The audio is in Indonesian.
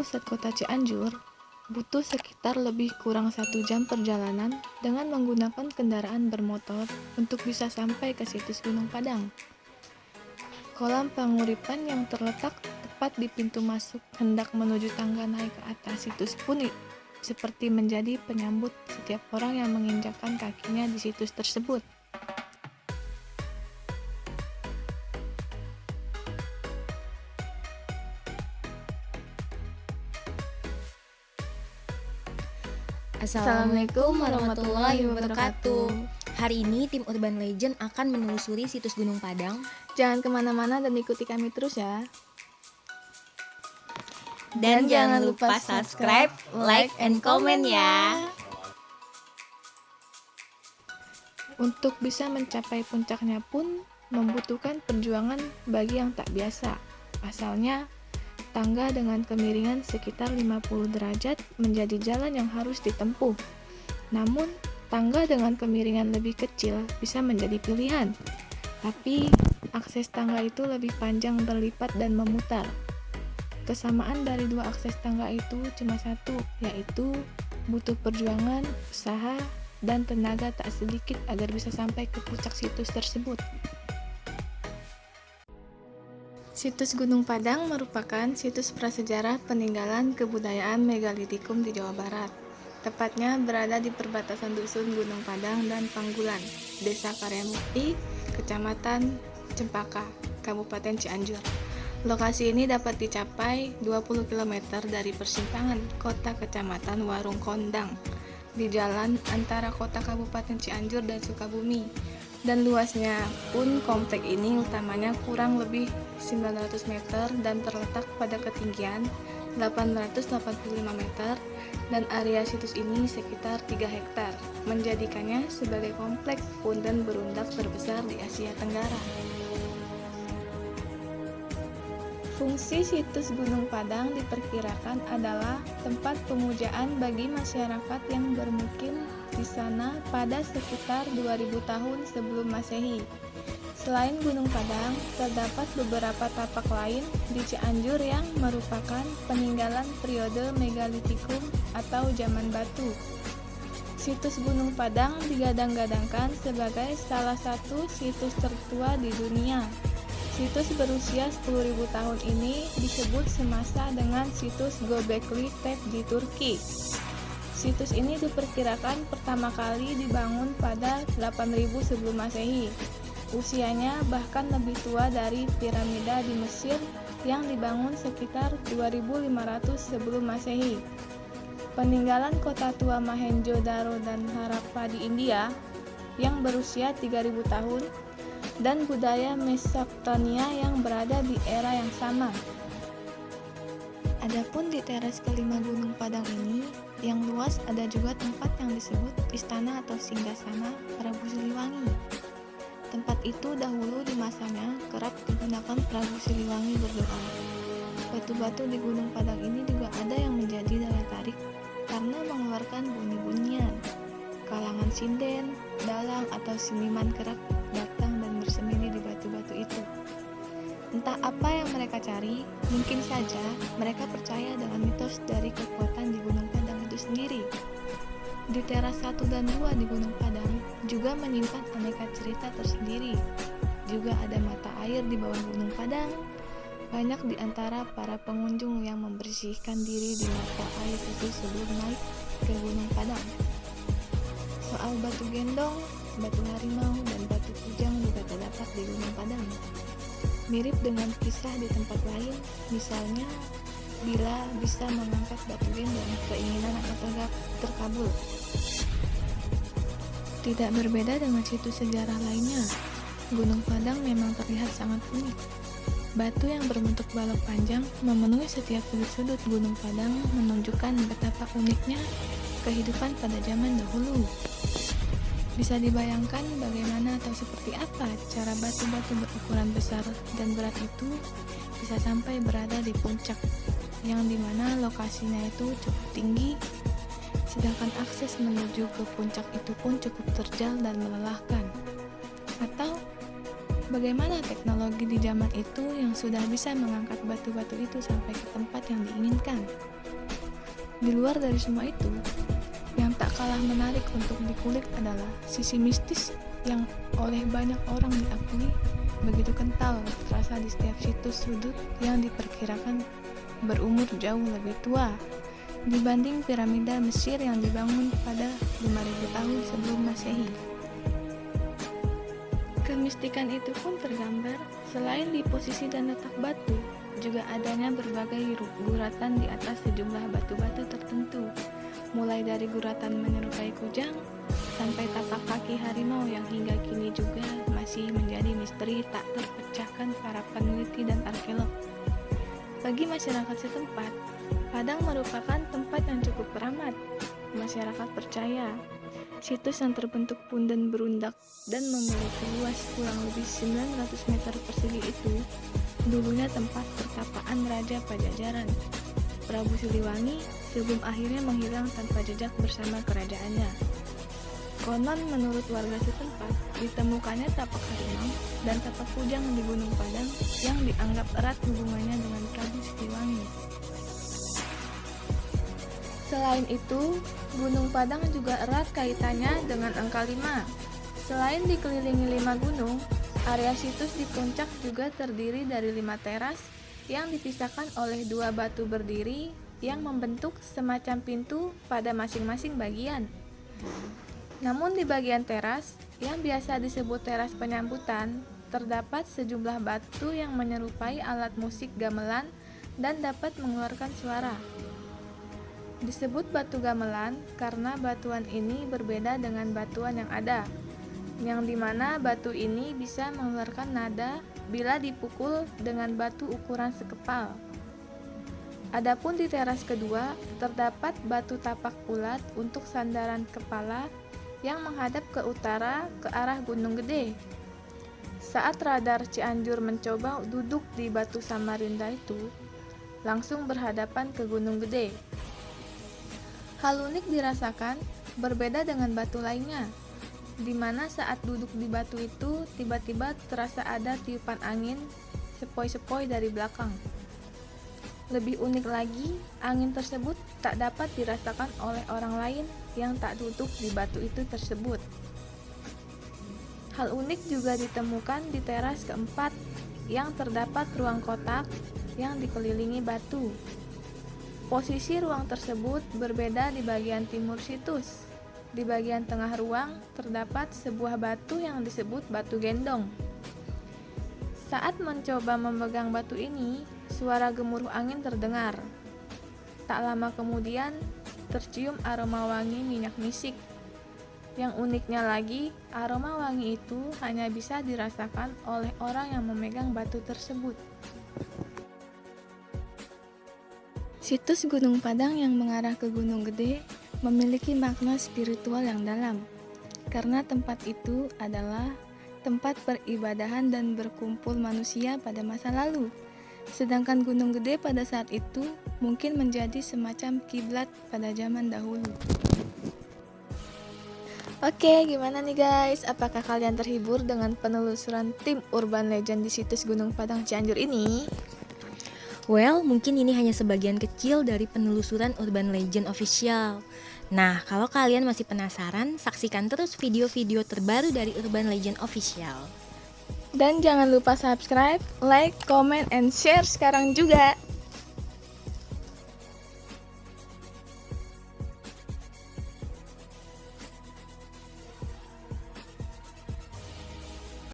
pusat kota Cianjur, butuh sekitar lebih kurang 1 jam perjalanan dengan menggunakan kendaraan bermotor untuk bisa sampai ke situs Gunung Padang. Kolam penguripan yang terletak tepat di pintu masuk hendak menuju tangga naik ke atas situs pun seperti menjadi penyambut setiap orang yang menginjakkan kakinya di situs tersebut. Assalamualaikum warahmatullahi wabarakatuh. Hari ini tim Urban Legend akan menelusuri situs Gunung Padang. Jangan kemana-mana dan ikuti kami terus ya. Dan jangan lupa subscribe, like, and comment ya. Untuk bisa mencapai puncaknya pun membutuhkan perjuangan bagi yang tak biasa. Pasalnya, tangga dengan kemiringan sekitar 50 derajat menjadi jalan yang harus ditempuh. Namun, tangga dengan kemiringan lebih kecil bisa menjadi pilihan. Tapi, akses tangga itu lebih panjang berlipat dan memutar. Kesamaan dari dua akses tangga itu cuma satu, yaitu butuh perjuangan, usaha, dan tenaga tak sedikit agar bisa sampai ke puncak situs tersebut. Situs Gunung Padang merupakan situs prasejarah peninggalan kebudayaan megalitikum di Jawa Barat. Tepatnya berada di perbatasan dusun Gunung Padang dan Panggulan, Desa Karyamukti, Kecamatan Cempaka, Kabupaten Cianjur. Lokasi ini dapat dicapai 20 km dari persimpangan kota Kecamatan Warung Kondang di jalan antara kota Kabupaten Cianjur dan Sukabumi. Dan luasnya pun komplek ini utamanya kurang lebih 900 meter dan terletak pada ketinggian 885 meter dan area situs ini sekitar 3 hektar, menjadikannya sebagai komplek punden berundak terbesar di Asia Tenggara. Fungsi situs Gunung Padang diperkirakan adalah tempat pemujaan bagi masyarakat yang bermukim di sana pada sekitar 2000 tahun sebelum Masehi. Selain Gunung Padang, terdapat beberapa tapak lain di Cianjur yang merupakan peninggalan periode megalitikum atau zaman batu. Situs Gunung Padang digadang-gadangkan sebagai salah satu situs tertua di dunia. Situs berusia 10.000 tahun ini disebut semasa dengan situs Göbekli Tepe di Turki. Situs ini diperkirakan pertama kali dibangun pada 8000 sebelum Masehi. Usianya bahkan lebih tua dari piramida di Mesir yang dibangun sekitar 2500 sebelum Masehi. Peninggalan kota tua Mohenjo-daro dan Harappa di India yang berusia 3000 tahun dan budaya Mesopotamia yang berada di era yang sama. Adapun di teras kelima Gunung Padang ini, yang luas ada juga tempat yang disebut istana atau singgasana Prabu Siliwangi. Tempat itu dahulu di masanya kerap digunakan Prabu Siliwangi berdoa. Batu-batu di Gunung Padang ini juga ada yang menjadi daya tarik karena mengeluarkan bunyi-bunyian. Kalangan sinden, dalang, atau seniman kerap datang dan bersembunyi di batu-batu itu. Entah apa yang mereka cari, mungkin saja mereka percaya dengan mitos dari kekuatan di Gunung Padang itu sendiri. Di teras 1 dan 2 di Gunung Padang juga menyimpan aneka cerita tersendiri. Juga ada mata air di bawah Gunung Padang. Banyak di antara para pengunjung yang membersihkan diri di mata air itu sebelum naik ke Gunung Padang. Soal batu gendong, batu harimau, dan batu kujang juga terdapat di Gunung Padang. Mirip dengan kisah di tempat lain, misalnya bila bisa mengangkat batu gendong, keinginan akan terkabul. Tidak berbeda dengan situs sejarah lainnya, Gunung Padang memang terlihat sangat unik. Batu yang berbentuk balok panjang memenuhi setiap sudut-sudut Gunung Padang menunjukkan betapa uniknya kehidupan pada zaman dahulu. Bisa dibayangkan bagaimana atau seperti apa cara batu-batu berukuran besar dan berat itu bisa sampai berada di puncak, yang dimana lokasinya itu cukup tinggi, sedangkan akses menuju ke puncak itu pun cukup terjal dan melelahkan. Atau bagaimana teknologi di zaman itu yang sudah bisa mengangkat batu-batu itu sampai ke tempat yang diinginkan? Di luar dari semua itu, yang tak kalah menarik untuk dikulik adalah sisi mistis yang oleh banyak orang diakui begitu kental terasa di setiap situs sudut yang diperkirakan berumur jauh lebih tua dibanding piramida Mesir yang dibangun pada 5000 tahun sebelum Masehi. Kemistikan itu pun tergambar selain di posisi dan letak batu, juga adanya berbagai guratan di atas sejumlah batu-batu tertentu, mulai dari guratan menyerupai kujang sampai tapak kaki harimau yang hingga kini juga masih menjadi misteri tak terpecahkan para peneliti dan arkeolog. Bagi masyarakat setempat, Padang merupakan tempat yang cukup keramat. Masyarakat percaya situs yang terbentuk punden berundak dan memiliki luas kurang lebih 900 meter persegi itu dulunya tempat pertapaan Raja Pajajaran, Prabu Siliwangi, sebelum akhirnya menghilang tanpa jejak bersama kerajaannya. Konon menurut warga setempat, ditemukannya tapak harimau dan tapak kujang di Gunung Padang yang dianggap erat hubungannya dengan Prabu Siliwangi. Selain itu, Gunung Padang juga erat kaitannya dengan angka 5. Selain dikelilingi 5 gunung, area situs di puncak juga terdiri dari 5 teras yang dipisahkan oleh 2 batu berdiri yang membentuk semacam pintu pada masing-masing bagian. Namun di bagian teras, yang biasa disebut teras penyambutan, terdapat sejumlah batu yang menyerupai alat musik gamelan dan dapat mengeluarkan suara. Disebut batu gamelan karena batuan ini berbeda dengan batuan yang ada, yang dimana batu ini bisa mengeluarkan nada bila dipukul dengan batu ukuran sekepal. Adapun di teras kedua, terdapat batu tapak bulat untuk sandaran kepala yang menghadap ke utara ke arah Gunung Gede. Saat radar Cianjur mencoba duduk di batu Samarinda itu, langsung berhadapan ke Gunung Gede. Hal unik dirasakan berbeda dengan batu lainnya, di mana saat duduk di batu itu tiba-tiba terasa ada tiupan angin sepoi-sepoi dari belakang. Lebih unik lagi, angin tersebut tak dapat dirasakan oleh orang lain yang tak duduk di batu itu tersebut. Hal unik juga ditemukan di teras keempat yang terdapat ruang kotak yang dikelilingi batu. Posisi ruang tersebut berbeda di bagian timur situs. Di bagian tengah ruang terdapat sebuah batu yang disebut batu gendong. Saat mencoba memegang batu ini, suara gemuruh angin terdengar. Tak lama kemudian, tercium aroma wangi minyak misik. Yang uniknya lagi, aroma wangi itu hanya bisa dirasakan oleh orang yang memegang batu tersebut. Situs Gunung Padang yang mengarah ke Gunung Gede memiliki makna spiritual yang dalam, karena tempat itu adalah tempat peribadahan dan berkumpul manusia pada masa lalu. Sedangkan Gunung Gede pada saat itu mungkin menjadi semacam kiblat pada zaman dahulu. Oke, gimana nih guys? Apakah kalian terhibur dengan penelusuran tim Urban Legend di situs Gunung Padang Cianjur ini? Well, mungkin ini hanya sebagian kecil dari penelusuran Urban Legend Official. Nah, kalau kalian masih penasaran, saksikan terus video-video terbaru dari Urban Legend Official. Dan jangan lupa subscribe, like, comment, and share sekarang juga.